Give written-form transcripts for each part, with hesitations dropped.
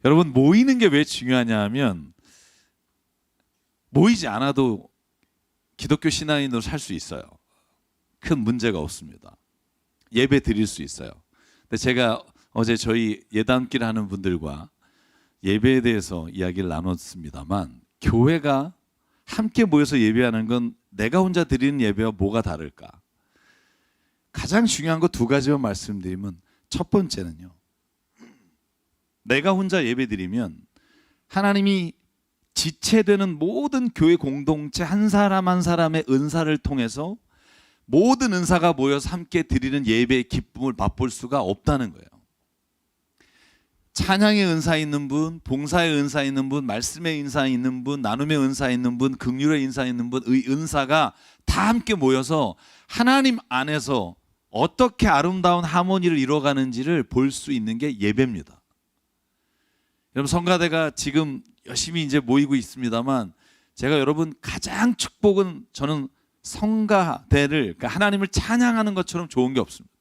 여러분, 모이는 게 왜 중요하냐 하면 모이지 않아도 기독교 신앙인으로 살 수 있어요. 큰 문제가 없습니다. 예배 드릴 수 있어요. 근데 제가 어제 저희 예담길 하는 분들과 예배에 대해서 이야기를 나눴습니다만, 교회가 함께 모여서 예배하는 건 내가 혼자 드리는 예배와 뭐가 다를까? 가장 중요한 거 두 가지만 말씀드리면, 첫 번째는요, 내가 혼자 예배 드리면 하나님이 지체되는 모든 교회 공동체 한 사람 한 사람의 은사를 통해서 모든 은사가 모여서 함께 드리는 예배의 기쁨을 맛볼 수가 없다는 거예요. 찬양의 은사 있는 분, 봉사의 은사 있는 분, 말씀의 은사 있는 분, 나눔의 은사 있는 분, 긍휼의 은사 있는 분의 은사가 다 함께 모여서 하나님 안에서 어떻게 아름다운 하모니를 이루어가는지를 볼 수 있는 게 예배입니다. 여러분, 성가대가 지금 열심히 이제 모이고 있습니다만, 제가 여러분 가장 축복은, 저는 성가대를, 그러니까 하나님을 찬양하는 것처럼 좋은 게 없습니다.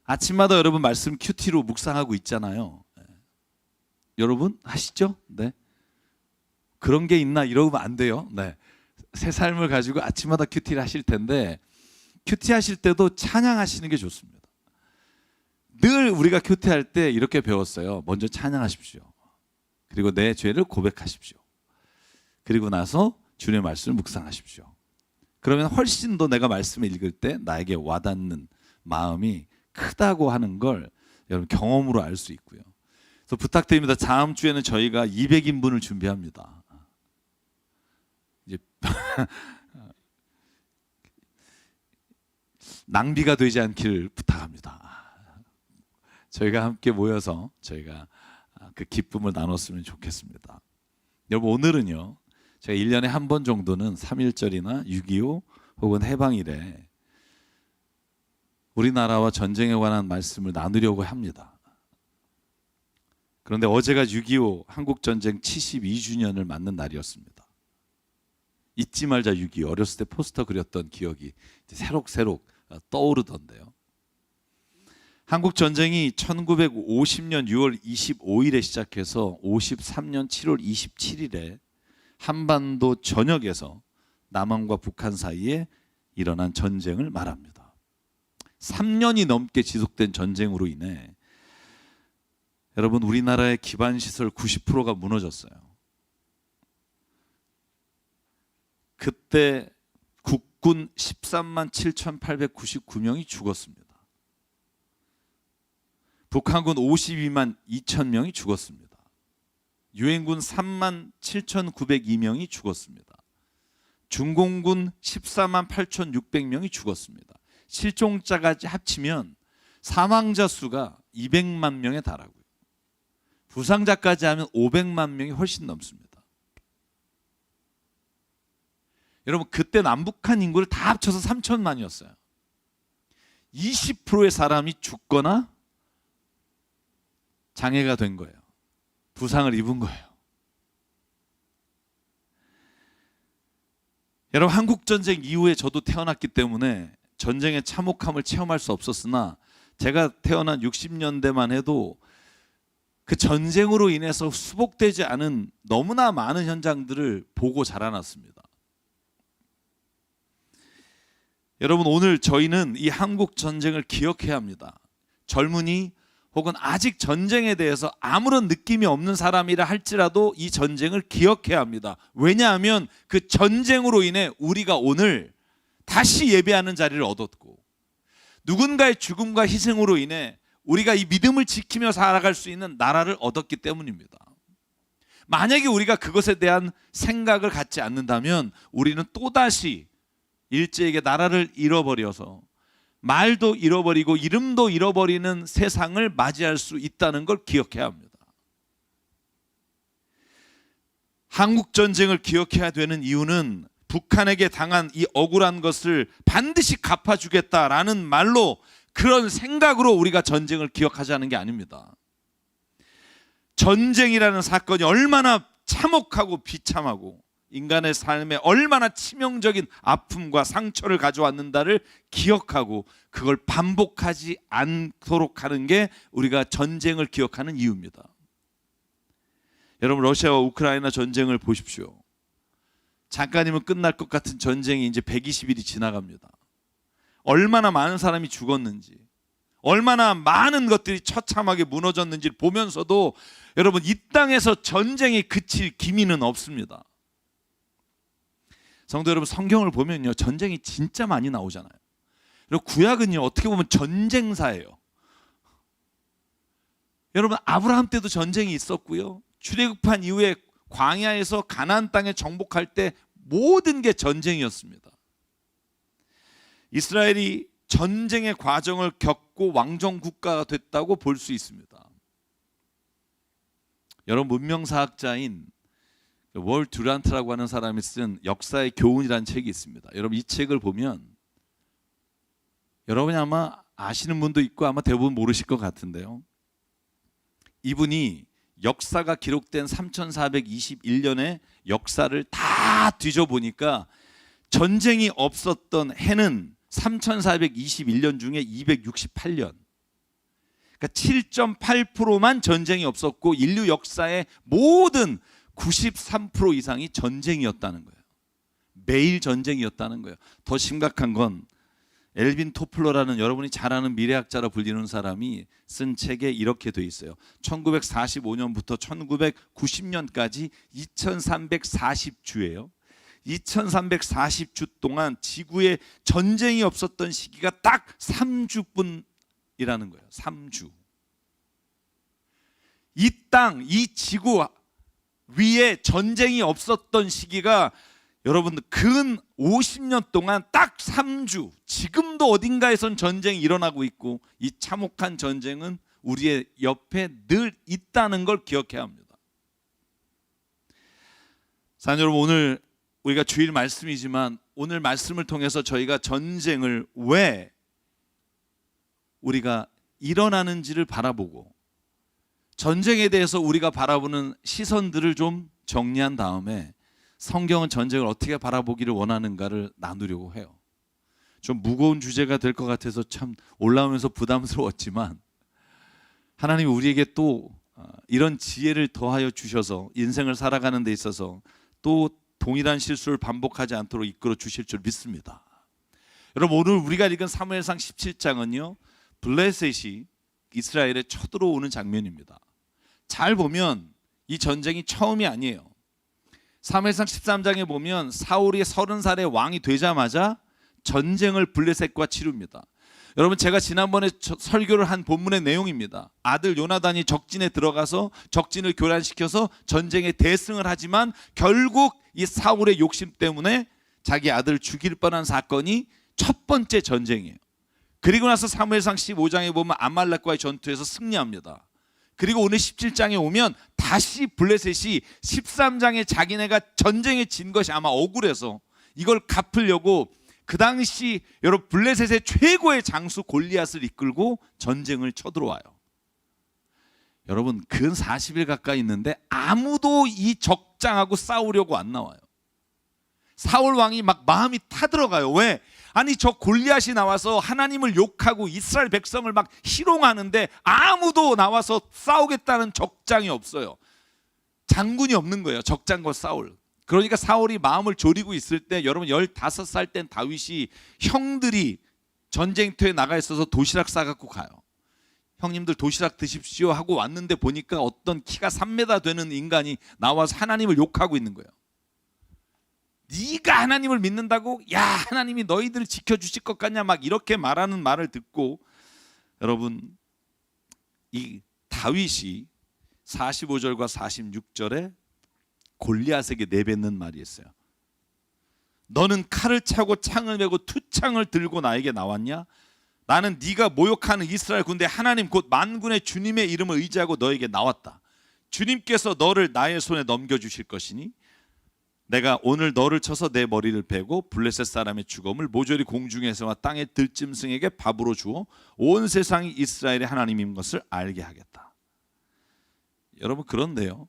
아침마다 여러분 말씀 큐티로 묵상하고 있잖아요. 여러분 하시죠? 네. 그런 게 있나 이러면 안 돼요. 네. 새 삶을 가지고 아침마다 큐티를 하실 텐데, 큐티 하실 때도 찬양하시는 게 좋습니다. 늘 우리가 큐티할 때 이렇게 배웠어요. 먼저 찬양하십시오. 그리고 내 죄를 고백하십시오. 그리고 나서 주님의 말씀을 묵상하십시오. 그러면 훨씬 더 내가 말씀을 읽을 때 나에게 와닿는 마음이 크다고 하는 걸 여러분 경험으로 알 수 있고요. 그래서 부탁드립니다. 다음 주에는 저희가 200인분을 준비합니다. 이제 낭비가 되지 않기를 부탁합니다. 저희가 함께 모여서 저희가 그 기쁨을 나눴으면 좋겠습니다. 여러분, 오늘은요, 제가 1년에 한 번 정도는 3.1절이나 6.25 혹은 해방일에 우리나라와 전쟁에 관한 말씀을 나누려고 합니다. 그런데 어제가 6.25 한국전쟁 72주년을 맞는 날이었습니다. 잊지 말자 6.25, 어렸을 때 포스터 그렸던 기억이 새록새록 떠오르던데요. 한국전쟁이 1950년 6월 25일에 시작해서 53년 7월 27일에 한반도 전역에서 남한과 북한 사이에 일어난 전쟁을 말합니다. 3년이 넘게 지속된 전쟁으로 인해 여러분, 우리나라의 기반시설 90%가 무너졌어요. 그때 국군 13만 7,899명이 죽었습니다. 북한군 52만 2천 명이 죽었습니다. 유엔군 3만 7,902명이 죽었습니다. 중공군 14만 8,600명이 죽었습니다. 실종자까지 합치면 사망자 수가 200만 명에 달하고요. 부상자까지 하면 500만 명이 훨씬 넘습니다. 여러분, 그때 남북한 인구를 다 합쳐서 3천만이었어요. 20%의 사람이 죽거나 장애가 된 거예요. 부상을 입은 거예요. 여러분, 한국전쟁 이후에 저도 태어났기 때문에 전쟁의 참혹함을 체험할 수 없었으나, 제가 태어난 60년대만 해도 그 전쟁으로 인해서 수복되지 않은 너무나 많은 현장들을 보고 자라났습니다. 여러분, 오늘 저희는 이 한국전쟁을 기억해야 합니다. 젊은이 혹은 아직 전쟁에 대해서 아무런 느낌이 없는 사람이라 할지라도 이 전쟁을 기억해야 합니다. 왜냐하면 그 전쟁으로 인해 우리가 오늘 다시 예배하는 자리를 얻었고, 누군가의 죽음과 희생으로 인해 우리가 이 믿음을 지키며 살아갈 수 있는 나라를 얻었기 때문입니다. 만약에 우리가 그것에 대한 생각을 갖지 않는다면 우리는 또다시 일제에게 나라를 잃어버려서 말도 잃어버리고 이름도 잃어버리는 세상을 맞이할 수 있다는 걸 기억해야 합니다. 한국전쟁을 기억해야 되는 이유는 북한에게 당한 이 억울한 것을 반드시 갚아주겠다라는 말로, 그런 생각으로 우리가 전쟁을 기억하자는 게 아닙니다. 전쟁이라는 사건이 얼마나 참혹하고 비참하고 인간의 삶에 얼마나 치명적인 아픔과 상처를 가져왔는가를 기억하고 그걸 반복하지 않도록 하는 게 우리가 전쟁을 기억하는 이유입니다. 여러분 러시아와 우크라이나 전쟁을 보십시오. 잠깐이면 끝날 것 같은 전쟁이 이제 120일이 지나갑니다. 얼마나 많은 사람이 죽었는지, 얼마나 많은 것들이 처참하게 무너졌는지 보면서도 여러분 이 땅에서 전쟁이 그칠 기미는 없습니다. 성도 여러분, 성경을 보면요 전쟁이 진짜 많이 나오잖아요. 그리고 구약은요 어떻게 보면 전쟁사예요. 여러분 아브라함 때도 전쟁이 있었고요, 출애굽한 이후에 광야에서 가나안 땅에 정복할 때 모든 게 전쟁이었습니다. 이스라엘이 전쟁의 과정을 겪고 왕정 국가가 됐다고 볼 수 있습니다. 여러분 문명사학자인 월 듀란트라고 하는 사람이 쓴 역사의 교훈이라는 책이 있습니다. 여러분 이 책을 보면 여러분이 아마 아시는 분도 있고 아마 대부분 모르실 것 같은데요, 이분이 역사가 기록된 3421년의 역사를 다 뒤져보니까 전쟁이 없었던 해는 3421년 중에 268년, 그러니까 7.8%만 전쟁이 없었고 인류 역사의 모든 93% 이상이 전쟁이었다는 거예요. 매일 전쟁이었다는 거예요. 더 심각한 건 엘빈 토플러라는 여러분이 잘 아는 미래학자라 불리는 사람이 쓴 책에 이렇게 돼 있어요. 1945년부터 1990년까지 2340주예요. 2340주 동안 지구에 전쟁이 없었던 시기가 딱 3주뿐이라는 거예요. 3주. 이 땅, 이 지구 위에 전쟁이 없었던 시기가 여러분들 근 50년 동안 딱 3주. 지금도 어딘가에선 전쟁이 일어나고 있고 이 참혹한 전쟁은 우리의 옆에 늘 있다는 걸 기억해야 합니다. 사랑하는 여러분, 오늘 우리가 주일 말씀이지만 오늘 말씀을 통해서 저희가 전쟁을 왜 우리가 일어나는지를 바라보고 전쟁에 대해서 우리가 바라보는 시선들을 좀 정리한 다음에 성경은 전쟁을 어떻게 바라보기를 원하는가를 나누려고 해요. 좀 무거운 주제가 될 것 같아서 참 올라오면서 부담스러웠지만 하나님이 우리에게 또 이런 지혜를 더하여 주셔서 인생을 살아가는 데 있어서 또 동일한 실수를 반복하지 않도록 이끌어 주실 줄 믿습니다. 여러분 오늘 우리가 읽은 사무엘상 17장은요 블레셋이 이스라엘에 쳐들어오는 장면입니다. 잘 보면 이 전쟁이 처음이 아니에요. 사무엘상 13장에 보면 사울이 30살의 왕이 되자마자 전쟁을 블레셋과 치릅니다. 여러분 제가 지난번에 설교를 한 본문의 내용입니다. 아들 요나단이 적진에 들어가서 적진을 교란시켜서 전쟁에 대승을 하지만 결국 이 사울의 욕심 때문에 자기 아들을 죽일 뻔한 사건이 첫 번째 전쟁이에요. 그리고 나서 사무엘상 15장에 보면 아말렉과의 전투에서 승리합니다. 그리고 오늘 17장에 오면 다시 블레셋이 13장에 자기네가 전쟁에 진 것이 아마 억울해서 이걸 갚으려고 그 당시 여러분 블레셋의 최고의 장수 골리앗을 이끌고 전쟁을 쳐들어와요. 여러분 근 40일 가까이 있는데 아무도 이 적장하고 싸우려고 안 나와요. 사울 왕이 막 마음이 타들어가요. 왜? 아니 저 골리앗이 나와서 하나님을 욕하고 이스라엘 백성을 막 희롱하는데 아무도 나와서 싸우겠다는 적장이 없어요. 장군이 없는 거예요. 적장과 싸울. 그러니까 사울이 마음을 졸이고 있을 때 여러분 15살 땐 다윗이 형들이 전쟁터에 나가 있어서 도시락 싸갖고 가요. 형님들 도시락 드십시오 하고 왔는데 보니까 어떤 키가 3m 되는 인간이 나와서 하나님을 욕하고 있는 거예요. 네가 하나님을 믿는다고? 야 하나님이 너희들을 지켜주실 것 같냐 막 이렇게 말하는 말을 듣고 여러분 이 다윗이 45절과 46절에 골리앗에게 내뱉는 말이 있어요. 너는 칼을 차고 창을 메고 투창을 들고 나에게 나왔냐? 나는 네가 모욕하는 이스라엘 군대 하나님 곧 만군의 주님의 이름을 의지하고 너에게 나왔다. 주님께서 너를 나의 손에 넘겨주실 것이니 내가 오늘 너를 쳐서 내 머리를 베고 블레셋 사람의 죽음을 모조리 공중에서와 땅의 들짐승에게 밥으로 주어 온 세상이 이스라엘의 하나님인 것을 알게 하겠다. 여러분 그런데요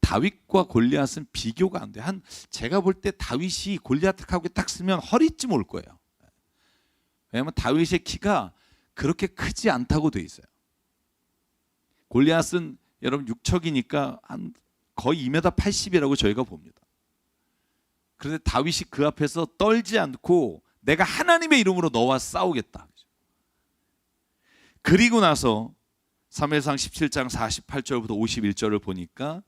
다윗과 골리앗은 비교가 안 돼요. 제가 볼 때 다윗이 골리앗하고 딱 쓰면 허리쯤 올 거예요. 왜냐하면 다윗의 키가 그렇게 크지 않다고 돼 있어요. 골리앗은 여러분 육척이니까 한 거의 2m 80이라고 저희가 봅니다. 그런데 다윗이 그 앞에서 떨지 않고 내가 하나님의 이름으로 너와 싸우겠다. 그리고 나서 사무엘상 17장 48절부터 51절을 보니까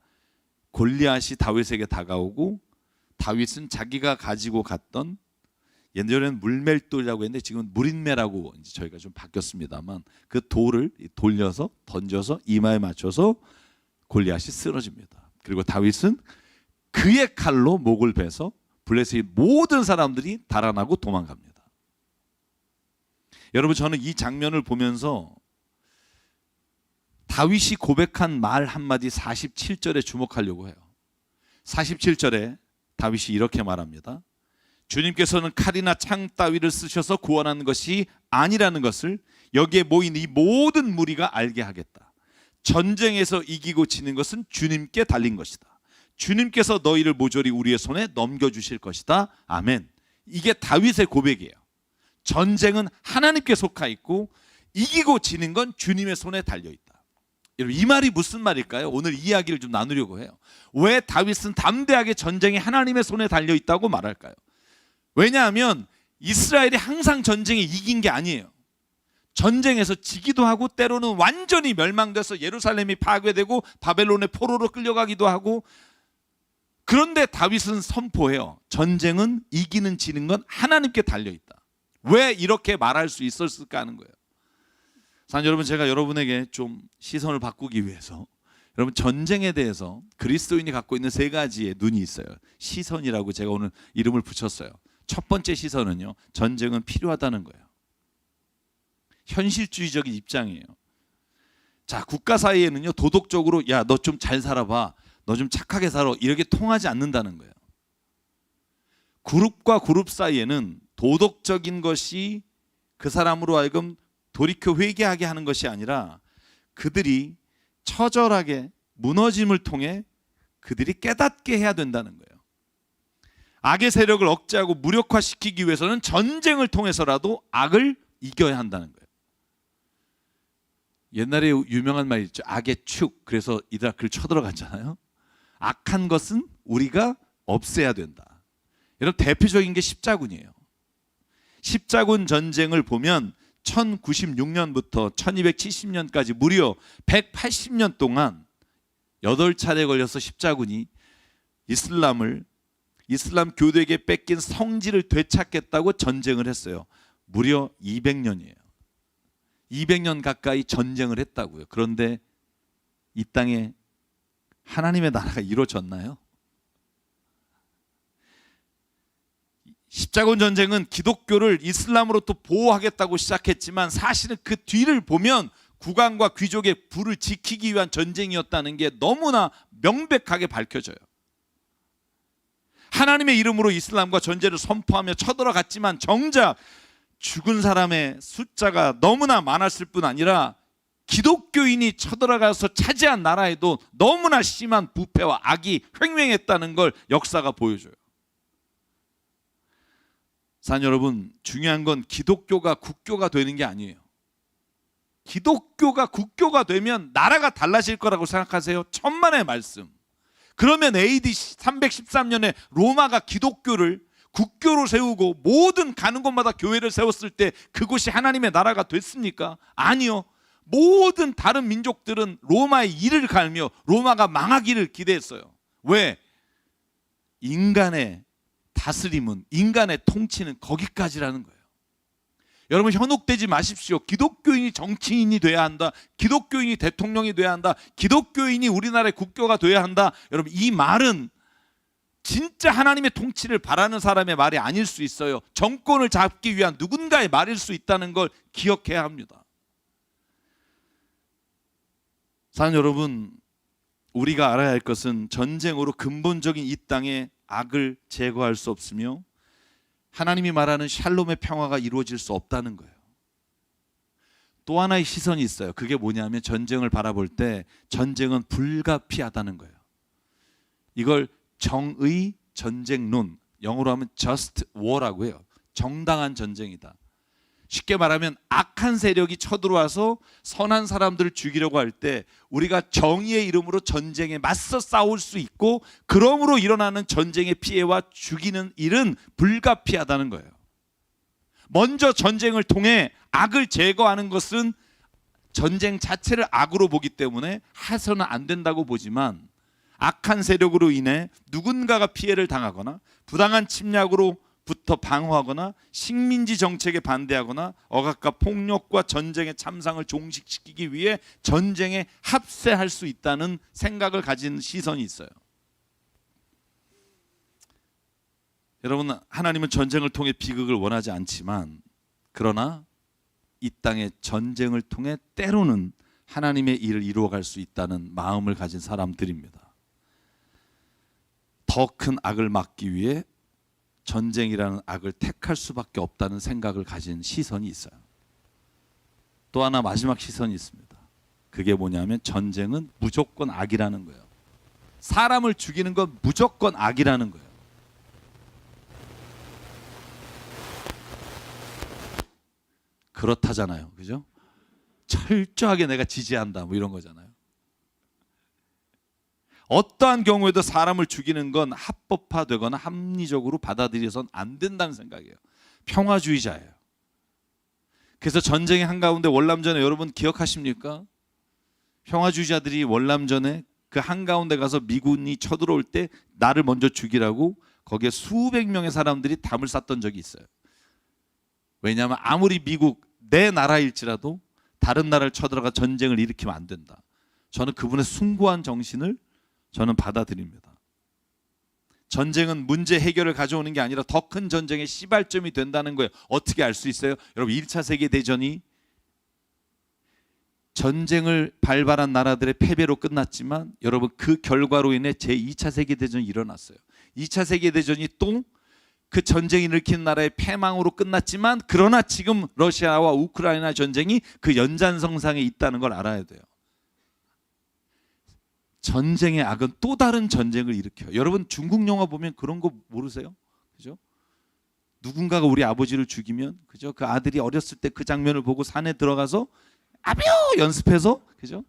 골리앗이 다윗에게 다가오고 다윗은 자기가 가지고 갔던, 옛날에는 물멜돌이라고 했는데 지금은 물인매라고 이제 저희가 좀 바뀌었습니다만, 그 돌을 돌려서 던져서 이마에 맞춰서 골리앗이 쓰러집니다. 그리고 다윗은 그의 칼로 목을 베서 블레셋의 모든 사람들이 달아나고 도망갑니다. 여러분, 저는 이 장면을 보면서 다윗이 고백한 말 한마디 47절에 주목하려고 해요. 47절에 다윗이 이렇게 말합니다. 주님께서는 칼이나 창 따위를 쓰셔서 구원하는 것이 아니라는 것을 여기에 모인 이 모든 무리가 알게 하겠다. 전쟁에서 이기고 지는 것은 주님께 달린 것이다. 주님께서 너희를 모조리 우리의 손에 넘겨주실 것이다. 아멘. 이게 다윗의 고백이에요. 전쟁은 하나님께 속하 있고 이기고 지는 건 주님의 손에 달려있다. 여러분, 이 말이 무슨 말일까요? 오늘 이야기를 좀 나누려고 해요. 왜 다윗은 담대하게 전쟁이 하나님의 손에 달려있다고 말할까요? 왜냐하면 이스라엘이 항상 전쟁에 이긴 게 아니에요. 전쟁에서 지기도 하고 때로는 완전히 멸망돼서 예루살렘이 파괴되고 바벨론의 포로로 끌려가기도 하고, 그런데 다윗은 선포해요. 전쟁은 이기는 지는 건 하나님께 달려있다. 왜 이렇게 말할 수 있었을까 하는 거예요. 사실 여러분, 제가 여러분에게 좀 시선을 바꾸기 위해서, 여러분, 전쟁에 대해서 그리스도인이 갖고 있는 세 가지의 눈이 있어요. 시선이라고 제가 오늘 이름을 붙였어요. 첫 번째 시선은요, 전쟁은 필요하다는 거예요. 현실주의적인 입장이에요. 자, 국가 사이에는요, 도덕적으로 야, 너 좀 잘 살아봐, 너 좀 착하게 살아, 이렇게 통하지 않는다는 거예요. 그룹과 그룹 사이에는 도덕적인 것이 그 사람으로 하여금 돌이켜 회개하게 하는 것이 아니라 그들이 처절하게 무너짐을 통해 그들이 깨닫게 해야 된다는 거예요. 악의 세력을 억제하고 무력화시키기 위해서는 전쟁을 통해서라도 악을 이겨야 한다는 거예요. 옛날에 유명한 말 있죠. 악의 축. 그래서 이라크를 쳐들어갔잖아요. 악한 것은 우리가 없애야 된다. 여러분, 대표적인 게 십자군이에요. 십자군 전쟁을 보면 1096년부터 1270년까지 무려 180년 동안 8차례 걸려서 십자군이 이슬람 교도에게 뺏긴 성지를 되찾겠다고 전쟁을 했어요. 무려 200년이에요. 200년 가까이 전쟁을 했다고요. 그런데 이 땅에 하나님의 나라가 이루어졌나요? 십자군 전쟁은 기독교를 이슬람으로부터 보호하겠다고 시작했지만 사실은 그 뒤를 보면 국왕과 귀족의 부를 지키기 위한 전쟁이었다는 게 너무나 명백하게 밝혀져요. 하나님의 이름으로 이슬람과 전쟁을 선포하며 쳐들어갔지만 정작 죽은 사람의 숫자가 너무나 많았을 뿐 아니라 기독교인이 쳐들어가서 차지한 나라에도 너무나 심한 부패와 악이 횡행했다는 걸 역사가 보여줘요. 사랑 여러분, 중요한 건 기독교가 국교가 되는 게 아니에요. 기독교가 국교가 되면 나라가 달라질 거라고 생각하세요? 천만의 말씀. 그러면 AD 313년에 로마가 기독교를 국교로 세우고 모든 가는 곳마다 교회를 세웠을 때 그곳이 하나님의 나라가 됐습니까? 아니요. 모든 다른 민족들은 로마의 이를 갈며 로마가 망하기를 기대했어요. 왜? 인간의 다스림은, 인간의 통치는 거기까지라는 거예요. 여러분, 현혹되지 마십시오. 기독교인이 정치인이 돼야 한다. 기독교인이 대통령이 돼야 한다. 기독교인이 우리나라의 국교가 돼야 한다. 여러분, 이 말은 진짜 하나님의 통치를 바라는 사람의 말이 아닐 수 있어요. 정권을 잡기 위한 누군가의 말일 수 있다는 걸 기억해야 합니다. 사랑 여러분, 우리가 알아야 할 것은 전쟁으로 근본적인 이 땅의 악을 제거할 수 없으며 하나님이 말하는 샬롬의 평화가 이루어질 수 없다는 거예요. 또 하나의 시선이 있어요. 그게 뭐냐면 전쟁을 바라볼 때 전쟁은 불가피하다는 거예요. 이걸 정의 전쟁론, 영어로 하면 just war라고 해요. 정당한 전쟁이다. 쉽게 말하면 악한 세력이 쳐들어와서 선한 사람들을 죽이려고 할 때 우리가 정의의 이름으로 전쟁에 맞서 싸울 수 있고, 그러므로 일어나는 전쟁의 피해와 죽이는 일은 불가피하다는 거예요. 먼저 전쟁을 통해 악을 제거하는 것은 전쟁 자체를 악으로 보기 때문에 해서는 안 된다고 보지만, 악한 세력으로 인해 누군가가 피해를 당하거나 부당한 침략으로부터 방어하거나 식민지 정책에 반대하거나 억압과 폭력과 전쟁의 참상을 종식시키기 위해 전쟁에 합세할 수 있다는 생각을 가진 시선이 있어요. 여러분, 하나님은 전쟁을 통해 비극을 원하지 않지만, 그러나 이 땅에 전쟁을 통해 때로는 하나님의 일을 이루어갈 수 있다는 마음을 가진 사람들입니다. 더 큰 악을 막기 위해 전쟁이라는 악을 택할 수밖에 없다는 생각을 가진 시선이 있어요. 또 하나 마지막 시선이 있습니다. 그게 뭐냐면 전쟁은 무조건 악이라는 거예요. 사람을 죽이는 건 무조건 악이라는 거예요. 그렇다잖아요. 그죠? 철저하게 내가 지지한다 뭐 이런 거잖아요. 어떠한 경우에도 사람을 죽이는 건 합법화되거나 합리적으로 받아들여서는 안 된다는 생각이에요. 평화주의자예요. 그래서 전쟁의 한가운데 월남전에 여러분 기억하십니까? 평화주의자들이 월남전에 그 한가운데 가서 미군이 쳐들어올 때 나를 먼저 죽이라고 거기에 수백 명의 사람들이 담을 쌌던 적이 있어요. 왜냐하면 아무리 미국 내 나라일지라도 다른 나라를 쳐들어가 전쟁을 일으키면 안 된다. 저는 그분의 숭고한 정신을 저는 받아들입니다. 전쟁은 문제 해결을 가져오는 게 아니라 더 큰 전쟁의 시발점이 된다는 거예요. 어떻게 알 수 있어요? 여러분, 1차 세계대전이 전쟁을 발발한 나라들의 패배로 끝났지만 여러분, 그 결과로 인해 제2차 세계대전이 일어났어요. 2차 세계대전이 또 그 전쟁이 일으킨 나라의 패망으로 끝났지만, 그러나 지금 러시아와 우크라이나 전쟁이 그 연장선상에 있다는 걸 알아야 돼요. 전쟁의 악은 또 다른 전쟁을 일으켜요. 여러분, 중국 영화 보면 그런 거 모르세요? 그죠? 누군가가 우리 아버지를 죽이면, 그죠? 그 아들이 어렸을 때 그 장면을 보고 산에 들어가서 아비오 연습해서, 그죠?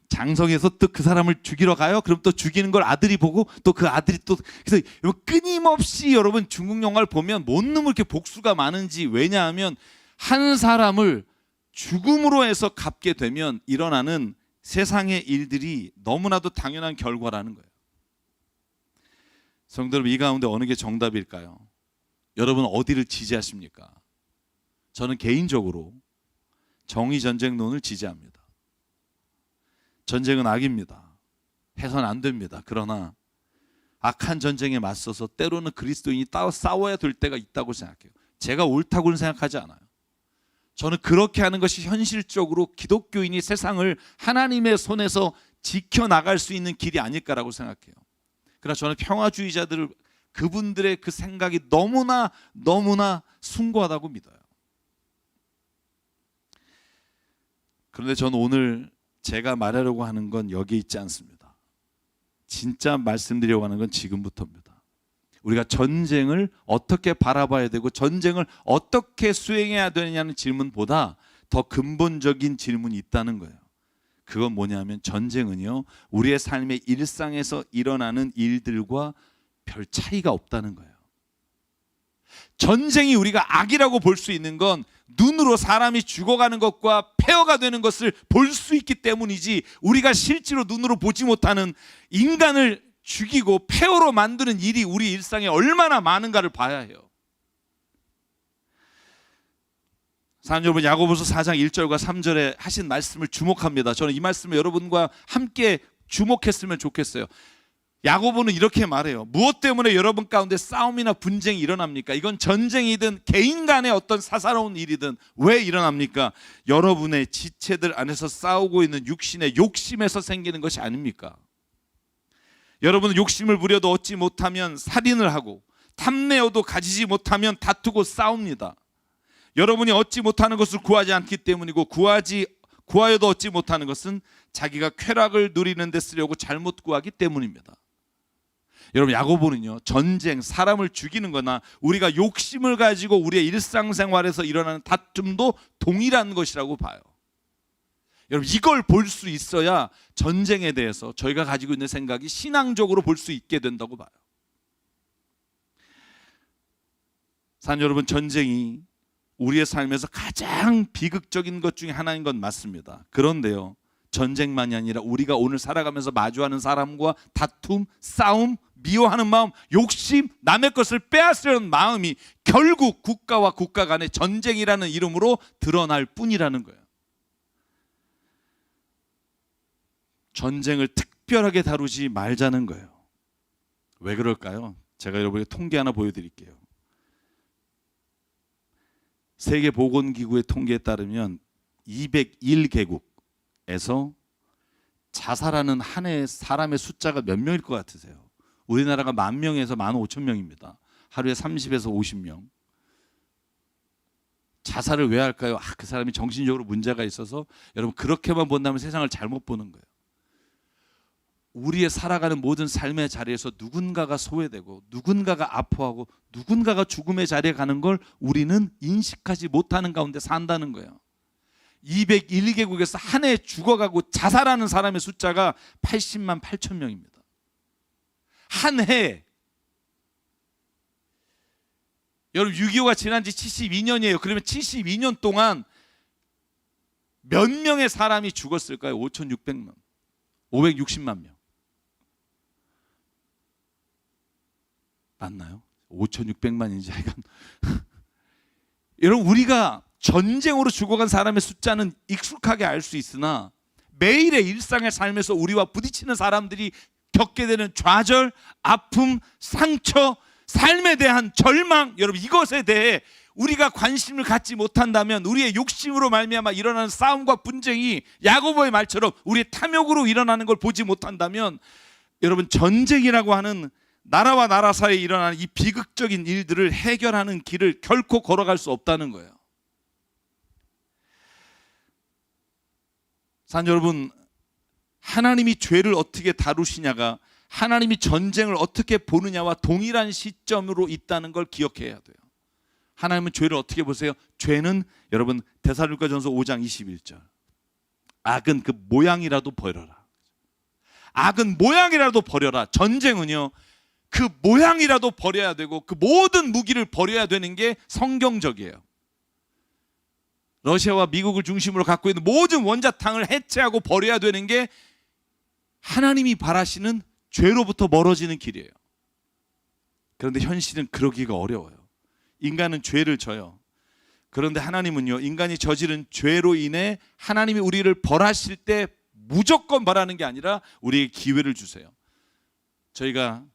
장성에서 또 그 사람을 죽이러 가요. 그럼 또 죽이는 걸 아들이 보고 또 그 아들이 또, 그래서 끊임없이 여러분 중국 영화를 보면 뭔 놈을 이렇게 복수가 많은지. 왜냐하면 한 사람을 죽음으로 해서 갚게 되면 일어나는 세상의 일들이 너무나도 당연한 결과라는 거예요. 성도 여러분, 이 가운데 어느 게 정답일까요? 여러분 어디를 지지하십니까? 저는 개인적으로 정의전쟁론을 지지합니다. 전쟁은 악입니다. 해서는 안 됩니다. 그러나 악한 전쟁에 맞서서 때로는 그리스도인이 싸워야 될 때가 있다고 생각해요. 제가 옳다고는 생각하지 않아요. 저는 그렇게 하는 것이 현실적으로 기독교인이 세상을 하나님의 손에서 지켜나갈 수 있는 길이 아닐까라고 생각해요. 그러나 저는 평화주의자들을, 그분들의 그 생각이 너무나 숭고하다고 믿어요. 그런데 저는 오늘 제가 말하려고 하는 건 여기 있지 않습니다. 진짜 말씀드리려고 하는 건 지금부터입니다. 우리가 전쟁을 어떻게 바라봐야 되고 전쟁을 어떻게 수행해야 되느냐는 질문보다 더 근본적인 질문이 있다는 거예요. 그건 뭐냐면 전쟁은요, 우리의 삶의 일상에서 일어나는 일들과 별 차이가 없다는 거예요. 전쟁이 우리가 악이라고 볼 수 있는 건 눈으로 사람이 죽어가는 것과 폐허가 되는 것을 볼 수 있기 때문이지, 우리가 실제로 눈으로 보지 못하는 인간을 죽이고 폐허로 만드는 일이 우리 일상에 얼마나 많은가를 봐야 해요. 사랑하는 여러분, 야고보서 4장 1절과 3절에 하신 말씀을 주목합니다. 저는 이 말씀을 여러분과 함께 주목했으면 좋겠어요. 야고보는 이렇게 말해요. 무엇 때문에 여러분 가운데 싸움이나 분쟁이 일어납니까? 이건 전쟁이든 개인 간의 어떤 사사로운 일이든 왜 일어납니까? 여러분의 지체들 안에서 싸우고 있는 육신의 욕심에서 생기는 것이 아닙니까? 여러분은 욕심을 부려도 얻지 못하면 살인을 하고, 탐내어도 가지지 못하면 다투고 싸웁니다. 여러분이 얻지 못하는 것을 구하지 않기 때문이고, 구하여도 얻지 못하는 것은 자기가 쾌락을 누리는 데 쓰려고 잘못 구하기 때문입니다. 여러분, 야고보는요, 전쟁, 사람을 죽이는 거나 우리가 욕심을 가지고 우리의 일상생활에서 일어나는 다툼도 동일한 것이라고 봐요. 여러분, 이걸 볼 수 있어야 전쟁에 대해서 저희가 가지고 있는 생각이 신앙적으로 볼 수 있게 된다고 봐요. 사랑하는 여러분, 전쟁이 우리의 삶에서 가장 비극적인 것 중에 하나인 건 맞습니다. 그런데요, 전쟁만이 아니라 우리가 오늘 살아가면서 마주하는 사람과 다툼, 싸움, 미워하는 마음, 욕심, 남의 것을 빼앗으려는 마음이 결국 국가와 국가 간의 전쟁이라는 이름으로 드러날 뿐이라는 거예요. 전쟁을 특별하게 다루지 말자는 거예요. 왜 그럴까요? 제가 여러분에게 통계 하나 보여드릴게요. 세계보건기구의 통계에 따르면 201개국에서 자살하는 한 해 사람의 숫자가 몇 명일 것 같으세요? 우리나라가 10,000명에서 15,000명입니다. 하루에 30에서 50명. 자살을 왜 할까요? 그 사람이 정신적으로 문제가 있어서. 여러분, 그렇게만 본다면 세상을 잘못 보는 거예요. 우리의 살아가는 모든 삶의 자리에서 누군가가 소외되고 누군가가 아파하고 누군가가 죽음의 자리에 가는 걸 우리는 인식하지 못하는 가운데 산다는 거예요. 201개국에서 한 해 죽어가고 자살하는 사람의 숫자가 80만 8천 명입니다. 한 해. 여러분, 6.25가 지난 지 72년이에요. 그러면 72년 동안 몇 명의 사람이 죽었을까요? 5,600만, 560만 명. 맞나요? 5,600만인지 하여간. 여러분, 우리가 전쟁으로 죽어간 사람의 숫자는 익숙하게 알 수 있으나 매일의 일상의 삶에서 우리와 부딪히는 사람들이 겪게 되는 좌절, 아픔, 상처, 삶에 대한 절망, 여러분, 이것에 대해 우리가 관심을 갖지 못한다면, 우리의 욕심으로 말미암아 일어나는 싸움과 분쟁이 야고보의 말처럼 우리의 탐욕으로 일어나는 걸 보지 못한다면, 여러분, 전쟁이라고 하는 나라와 나라 사이에 일어나는 이 비극적인 일들을 해결하는 길을 결코 걸어갈 수 없다는 거예요. 사랑하는 여러분, 하나님이 죄를 어떻게 다루시냐가 하나님이 전쟁을 어떻게 보느냐와 동일한 시점으로 있다는 걸 기억해야 돼요. 하나님은 죄를 어떻게 보세요? 죄는, 여러분, 데살로니가전서 5장 21절, 악은 그 모양이라도 버려라. 악은 모양이라도 버려라. 전쟁은요, 그 모양이라도 버려야 되고 그 모든 무기를 버려야 되는 게 성경적이에요. 러시아와 미국을 중심으로 갖고 있는 모든 원자탕을 해체하고 버려야 되는 게 하나님이 바라시는 죄로부터 멀어지는 길이에요. 그런데 현실은 그러기가 어려워요. 인간은 죄를 져요. 그런데 하나님은요, 인간이 저지른 죄로 인해 하나님이 우리를 벌하실 때 무조건 벌하는 게 아니라 우리에게 기회를 주세요. 저희가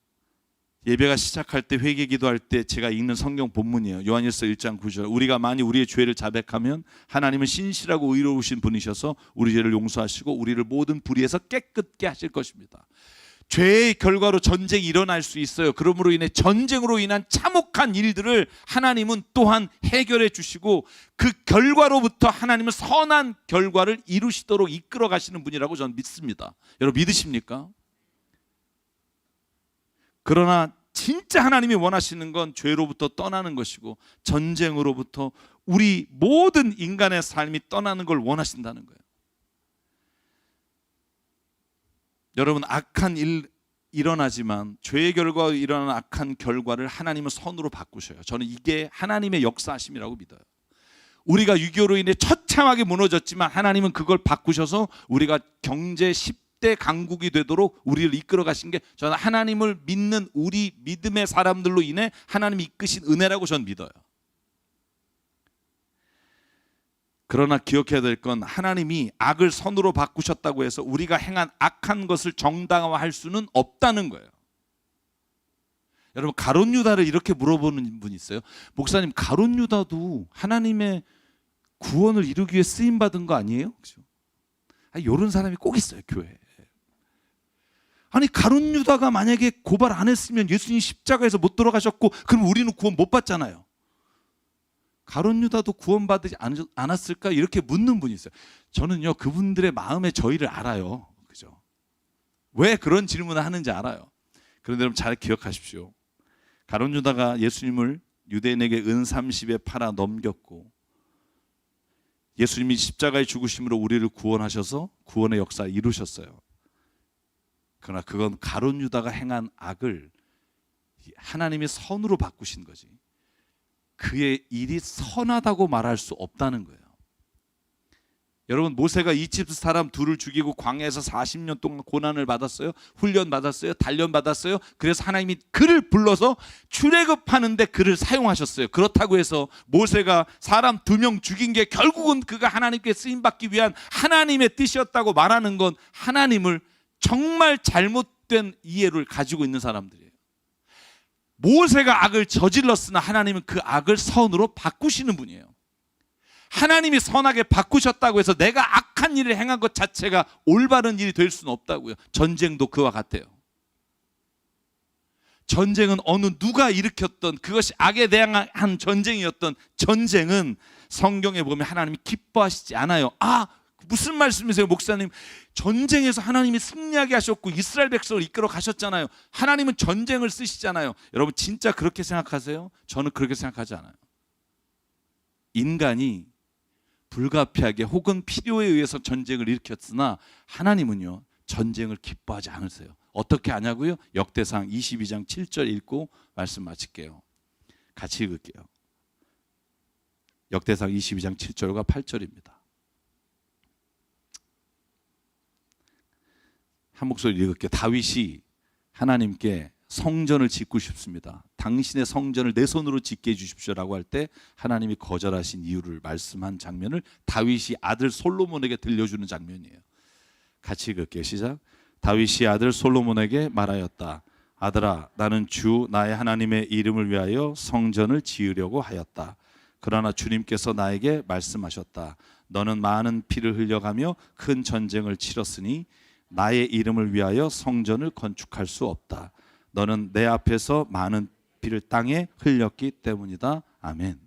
예배가 시작할 때, 회개 기도할 때 제가 읽는 성경 본문이에요. 요한일서 1장 9절. 우리가 만일 우리의 죄를 자백하면 하나님은 신실하고 의로우신 분이셔서 우리 죄를 용서하시고 우리를 모든 불의에서 깨끗게 하실 것입니다. 죄의 결과로 전쟁이 일어날 수 있어요. 그러므로 인해 전쟁으로 인한 참혹한 일들을 하나님은 또한 해결해 주시고 그 결과로부터 하나님은 선한 결과를 이루시도록 이끌어 가시는 분이라고 저는 믿습니다. 여러분, 믿으십니까? 그러나 진짜 하나님이 원하시는 건 죄로부터 떠나는 것이고 전쟁으로부터 우리 모든 인간의 삶이 떠나는 걸 원하신다는 거예요. 여러분, 악한 일 일어나지만 죄의 결과로 일어나는 악한 결과를 하나님은 선으로 바꾸셔요. 저는 이게 하나님의 역사하심이라고 믿어요. 우리가 6.25로 인해 처참하게 무너졌지만 하나님은 그걸 바꾸셔서 우리가 경제 10대 강국이 되도록 우리를 이끌어 가신 게, 저는 하나님을 믿는 우리 믿음의 사람들로 인해 하나님이 이끄신 은혜라고 저는 믿어요. 그러나 기억해야 될 건, 하나님이 악을 선으로 바꾸셨다고 해서 우리가 행한 악한 것을 정당화할 수는 없다는 거예요. 여러분, 가룟 유다를 이렇게 물어보는 분이 있어요. 목사님, 가룟 유다도 하나님의 구원을 이루기 위해 쓰임 받은 거 아니에요? 그렇죠? 이런 사람이 꼭 있어요, 교회에. 아니, 가룟 유다가 만약에 고발 안 했으면 예수님 십자가에서 못 돌아가셨고, 그럼 우리는 구원 못 받잖아요. 가룟 유다도 구원받지 않았을까? 이렇게 묻는 분이 있어요. 저는요, 그분들의 마음의 저희를 알아요. 그죠? 왜 그런 질문을 하는지 알아요. 그런데 여러분 잘 기억하십시오. 가룟 유다가 예수님을 유대인에게 은 30에 팔아 넘겼고 예수님이 십자가의 죽으심으로 우리를 구원하셔서 구원의 역사를 이루셨어요. 그러나 그건 가룟 유다가 행한 악을 하나님이 선으로 바꾸신 거지, 그의 일이 선하다고 말할 수 없다는 거예요. 여러분, 모세가 이집트 사람 둘을 죽이고 광야에서 40년 동안 고난을 받았어요. 훈련 받았어요. 단련 받았어요. 그래서 하나님이 그를 불러서 출애굽하는데 그를 사용하셨어요. 그렇다고 해서 모세가 사람 2명 죽인 게 결국은 그가 하나님께 쓰임 받기 위한 하나님의 뜻이었다고 말하는 건 하나님을 정말 잘못된 이해를 가지고 있는 사람들이에요. 모세가 악을 저질렀으나 하나님은 그 악을 선으로 바꾸시는 분이에요. 하나님이 선하게 바꾸셨다고 해서 내가 악한 일을 행한 것 자체가 올바른 일이 될 수는 없다고요. 전쟁도 그와 같아요. 전쟁은 어느 누가 일으켰던 그것이 악에 대한 전쟁이었던 전쟁은 성경에 보면 하나님이 기뻐하시지 않아요. 무슨 말씀이세요, 목사님? 전쟁에서 하나님이 승리하게 하셨고 이스라엘 백성을 이끌어 가셨잖아요. 하나님은 전쟁을 쓰시잖아요. 여러분 진짜 그렇게 생각하세요? 저는 그렇게 생각하지 않아요. 인간이 불가피하게 혹은 필요에 의해서 전쟁을 일으켰으나 하나님은요 전쟁을 기뻐하지 않으세요. 어떻게 아냐고요? 역대상 22장 7절 읽고 말씀 마칠게요. 같이 읽을게요. 역대상 22장 7절과 8절입니다. 한 목소리 읽을게요. 다윗이 하나님께 성전을 짓고 싶습니다. 당신의 성전을 내 손으로 짓게 해주십시오라고 할 때 하나님이 거절하신 이유를 말씀한 장면을 다윗이 아들 솔로몬에게 들려주는 장면이에요. 같이 읽을게요. 시작. 다윗이 아들 솔로몬에게 말하였다. 아들아, 나는 주 나의 하나님의 이름을 위하여 성전을 지으려고 하였다. 그러나 주님께서 나에게 말씀하셨다. 너는 많은 피를 흘려가며 큰 전쟁을 치렀으니 나의 이름을 위하여 성전을 건축할 수 없다. 너는 내 앞에서 많은 피를 땅에 흘렸기 때문이다. 아멘.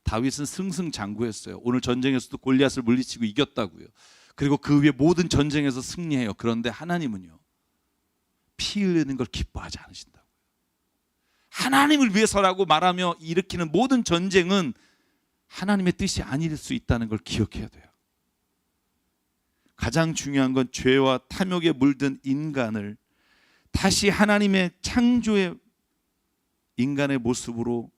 다윗은 승승장구했어요. 오늘 전쟁에서도 골리앗을 물리치고 이겼다고요. 그리고 그 위에 모든 전쟁에서 승리해요. 그런데 하나님은요 피 흘리는 걸 기뻐하지 않으신다고요. 하나님을 위해서라고 말하며 일으키는 모든 전쟁은 하나님의 뜻이 아닐 수 있다는 걸 기억해야 돼요. 가장 중요한 건 죄와 탐욕에 물든 인간을 다시 하나님의 창조의 인간의 모습으로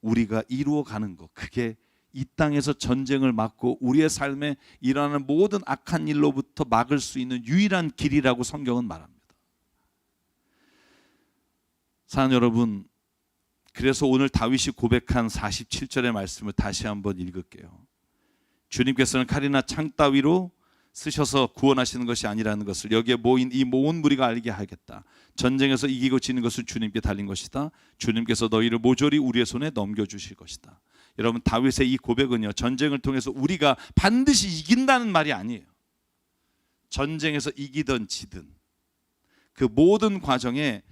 우리가 이루어가는 것, 그게 이 땅에서 전쟁을 막고 우리의 삶에 일어나는 모든 악한 일로부터 막을 수 있는 유일한 길이라고 성경은 말합니다. 사랑하는 여러분, 그래서 오늘 다윗이 고백한 47절의 말씀을 다시 한번 읽을게요. 주님께서는 칼이나 창 따위로 쓰셔서 구원하시는 것이 아니라는 것을 여기에 모인 이 모든 무리가 알게 하겠다. 전쟁에서 이기고 지는 것은 주님께 달린 것이다. 주님께서 너희를 모조리 우리의 손에 넘겨주실 것이다. 여러분, 다윗의 이 고백은요 전쟁을 통해서 우리가 반드시 이긴다는 말이 아니에요. 전쟁에서 이기든 지든 그 모든 과정에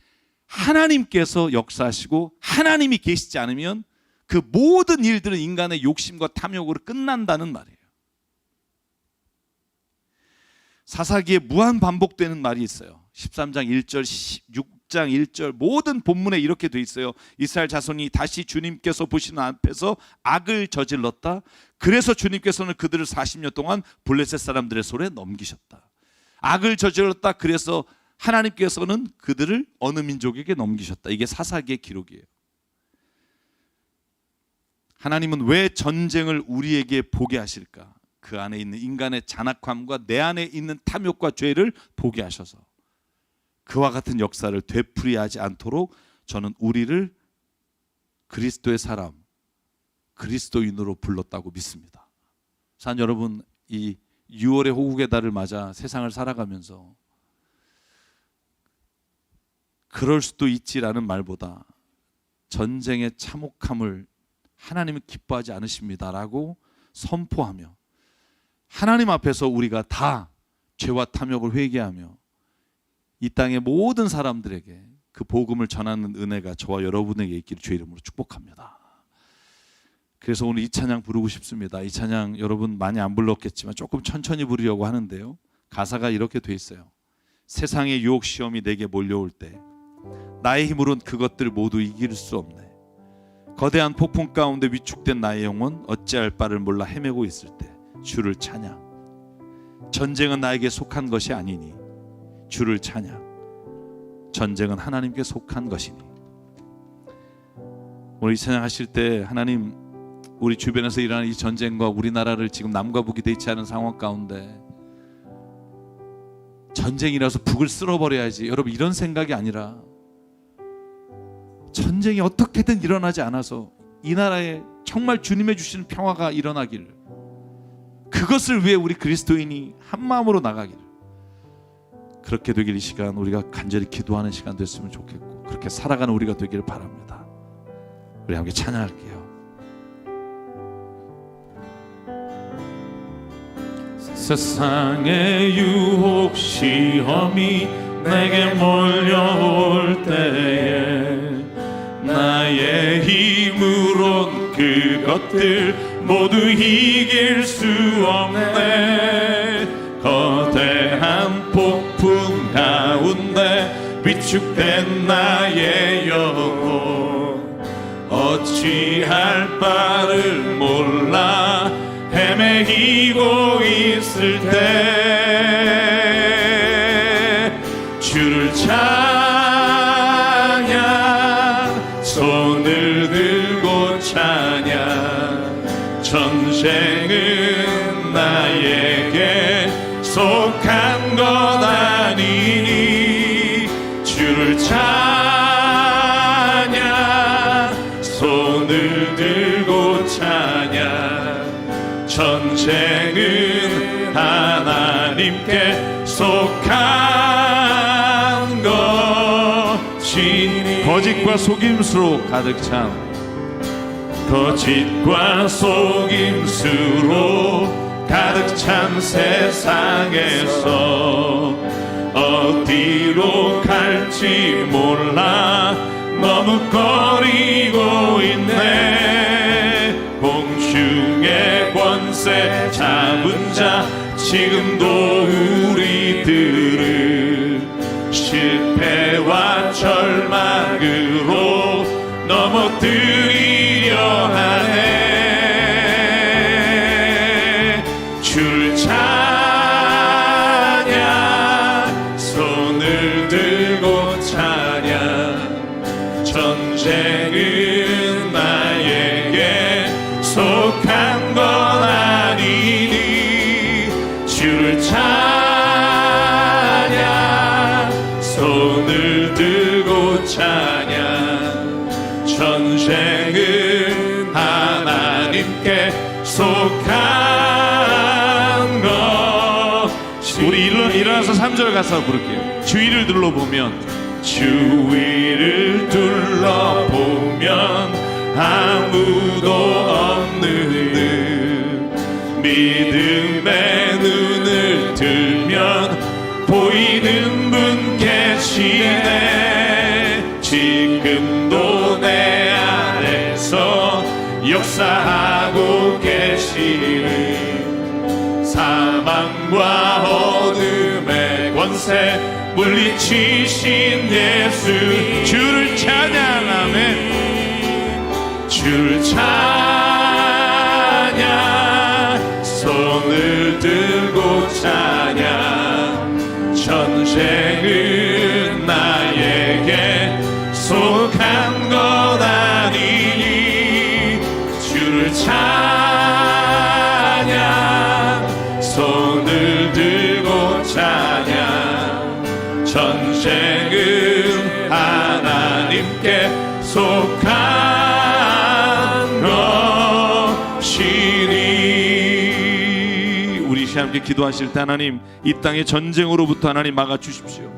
하나님께서 역사하시고 하나님이 계시지 않으면 그 모든 일들은 인간의 욕심과 탐욕으로 끝난다는 말이에요. 사사기에 무한 반복되는 말이 있어요. 13장 1절, 6장 1절 모든 본문에 이렇게 돼 있어요. 이스라엘 자손이 다시 주님께서 보시는 앞에서 악을 저질렀다. 그래서 주님께서는 그들을 40년 동안 블레셋 사람들의 손에 넘기셨다. 악을 저질렀다. 그래서 하나님께서는 그들을 어느 민족에게 넘기셨다. 이게 사사기의 기록이에요. 하나님은 왜 전쟁을 우리에게 보게 하실까? 그 안에 있는 인간의 잔악함과 내 안에 있는 탐욕과 죄를 보게 하셔서 그와 같은 역사를 되풀이하지 않도록 저는 우리를 그리스도의 사람, 그리스도인으로 불렀다고 믿습니다. 사랑하는 여러분, 이 6월의 호국의 달을 맞아 세상을 살아가면서 그럴 수도 있지라는 말보다 전쟁의 참혹함을 하나님은 기뻐하지 않으십니다라고 선포하며 하나님 앞에서 우리가 다 죄와 탐욕을 회개하며 이 땅의 모든 사람들에게 그 복음을 전하는 은혜가 저와 여러분에게 있기를 주의 이름으로 축복합니다. 그래서 오늘 이 찬양 부르고 싶습니다. 이 찬양 여러분 많이 안 불렀겠지만 조금 천천히 부르려고 하는데요. 가사가 이렇게 돼 있어요. 세상의 유혹 시험이 내게 몰려올 때 나의 힘으론 그것들을 모두 이길 수 없네. 거대한 폭풍 가운데 위축된 나의 영혼 어찌할 바를 몰라 헤매고 있을 때 주를 찬양. 전쟁은 나에게 속한 것이 아니니 주를 찬양. 전쟁은 하나님께 속한 것이니. 오늘 이 찬양하실 때 하나님, 우리 주변에서 일어나는 이 전쟁과 우리나라를 지금 남과 북이 대치 하는 상황 가운데 전쟁이라서 북을 쓸어버려야지, 여러분 이런 생각이 아니라 전쟁이 어떻게든 일어나지 않아서 이 나라에 정말 주님의 주시는 평화가 일어나기를, 그것을 위해 우리 그리스도인이 한마음으로 나가기를, 그렇게 되길 이 시간 우리가 간절히 기도하는 시간 됐으면 좋겠고, 그렇게 살아가는 우리가 되기를 바랍니다. 우리 함께 찬양할게요. 세상의 유혹 시험이 내게 몰려올 때에 나의 힘으론 그것들 모두 이길 수 없네. 거대한 폭풍 가운데 위축된 나의 영혼 어찌할 바를 몰라 헤매이고 있을 때 주를 찬양, 손을 들고 찬양. 전쟁은 나에게 속한 것 아니니 주를 찬양, 손을 들고 찬양. 전쟁은 하나님께 속한 것이니. 거짓과 속임수로 가득 찬, 거짓과 속임수로 가득 찬 세상에서 어디로 갈지 몰라 머뭇거리고 있네. 공중의 권세 잡은 자 지금도 우리들을 실패와 절망으로 넘어뜨리려 하네. 주를 찬양, 손을 들고 찬양. 전쟁은 나에게 속한 건 아니니 주를 찬양, 손을 들고 찬양. 전쟁은 하나님께 속한 것. 우리 일어나서 3절 가사 부를게요. 주위를 둘러보면, 주위를 둘러보면 아무도 없는 믿음의 눈을 들면 보이는 분 계시네. 지금도 내 안에서 역사하고 계시는 사망과 어둠의 권세 물리치신 예수. 주를 찬양하며 주를 찬양, 손을 들고 찬양. 전쟁은 나에게 속한 것 아니니 주를 찬양, 손을 들고 찬양. 전쟁은 하나님께 속한 함께 기도하실 때, 하나님 이 땅의 전쟁으로부터 하나님 막아주십시오.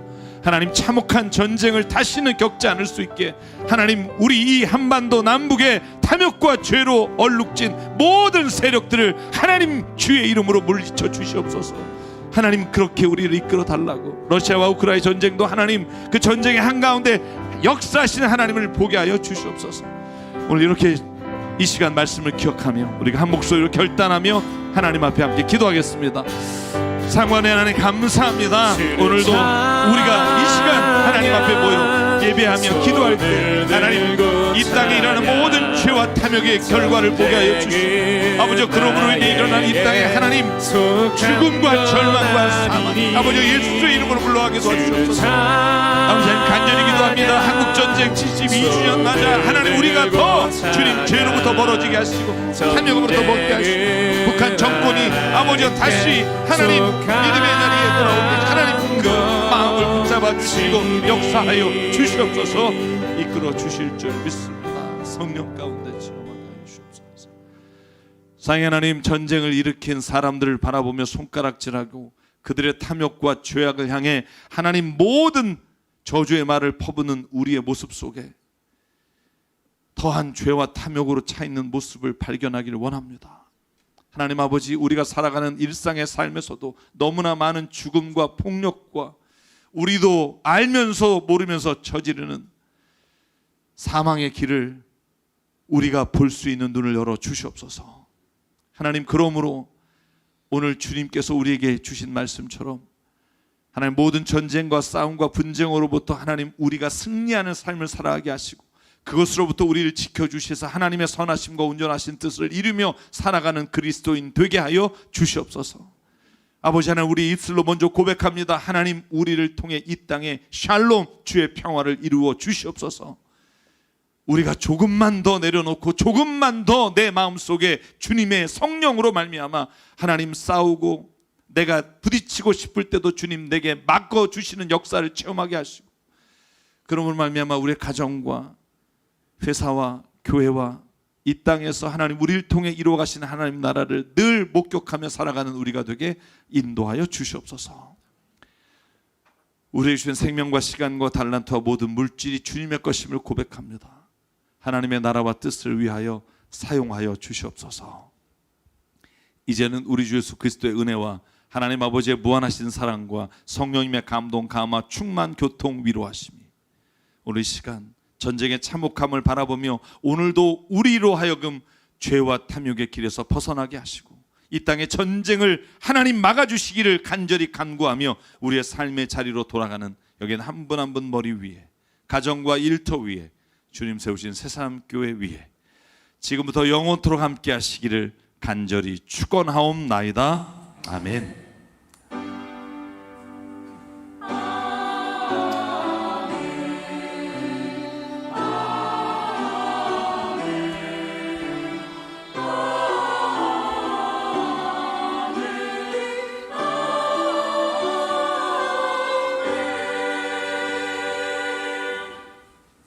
하나님 참혹한 전쟁을 다시는 겪지 않을 수 있게 하나님, 우리 이 한반도 남북의 탐욕과 죄로 얼룩진 모든 세력들을 하나님 주의 이름으로 물리쳐 주시옵소서. 하나님 그렇게 우리를 이끌어 달라고. 러시아와 우크라이나 전쟁도 하나님 그 전쟁의 한가운데 역사하시는 하나님을 보게 하여 주시옵소서. 오늘 이렇게 이 시간 말씀을 기억하며 우리가 한 목소리로 결단하며 하나님 앞에 함께 기도하겠습니다. 상관의 하나님 감사합니다. 오늘도 우리가 이 시간 하나님 앞에 모여 예배하며 기도할 때 하나님 이 땅에 일어나는 모든 죄와 탐욕의 결과를 보게 하여 주시고 아버지 그러므로 인해 일어난 이 땅에 하나님 죽음과 절망과 사망 아버지 예수의 이름으로 물러가게 도와주옵소서. 아버지 간절히 기도합니다. 한국전쟁 72주년 맞아 하나님 우리가 더 주님 죄로부터 멀어지게 하시고 탐욕으로부터 먹게 하시고 북한 정권이 아버지 다시 하나님 믿음의 자리에 돌아오게 하나님 그 마음을 붙잡아 주시고 역사하여 주시옵소서. 이끌어 주실 줄 믿습니다. 성령 가운데 체험하게 하여 주옵소서. 사랑의 하나님 전쟁을 일으킨 사람들을 바라보며 손가락질하고 그들의 탐욕과 죄악을 향해 하나님 모든 저주의 말을 퍼붓는 우리의 모습 속에 더한 죄와 탐욕으로 차 있는 모습을 발견하기를 원합니다. 하나님 아버지 우리가 살아가는 일상의 삶에서도 너무나 많은 죽음과 폭력과 우리도 알면서 모르면서 저지르는 사망의 길을 우리가 볼 수 있는 눈을 열어 주시옵소서. 하나님 그러므로 오늘 주님께서 우리에게 주신 말씀처럼 하나님 모든 전쟁과 싸움과 분쟁으로부터 하나님 우리가 승리하는 삶을 살아가게 하시고 그것으로부터 우리를 지켜주셔서 하나님의 선하심과 온전하신 뜻을 이루며 살아가는 그리스도인 되게 하여 주시옵소서. 아버지 하나님 우리 입술로 먼저 고백합니다. 하나님 우리를 통해 이 땅에 샬롬 주의 평화를 이루어 주시옵소서. 우리가 조금만 더 내려놓고 조금만 더 내 마음속에 주님의 성령으로 말미암아 하나님 싸우고 내가 부딪히고 싶을 때도 주님 내게 맡겨주시는 역사를 체험하게 하시고 그러므로 말미암아 우리의 가정과 회사와 교회와 이 땅에서 하나님 우리를 통해 이루어가시는 하나님 나라를 늘 목격하며 살아가는 우리가 되게 인도하여 주시옵소서. 우리에게 주신 생명과 시간과 달란트와 모든 물질이 주님의 것임을 고백합니다. 하나님의 나라와 뜻을 위하여 사용하여 주시옵소서. 이제는 우리 주 예수 그리스도의 은혜와 하나님 아버지의 무한하신 사랑과 성령님의 감동, 감화, 충만, 교통, 위로하심이 오늘 이 시간 전쟁의 참혹함을 바라보며 오늘도 우리로 하여금 죄와 탐욕의 길에서 벗어나게 하시고 이 땅의 전쟁을 하나님 막아주시기를 간절히 간구하며 우리의 삶의 자리로 돌아가는 여기는 한 분 한 분 머리 위에 가정과 일터 위에 주님 세우신 새삼교회 위에 지금부터 영원토록 함께 하시기를 간절히 축원하옵나이다. 아멘.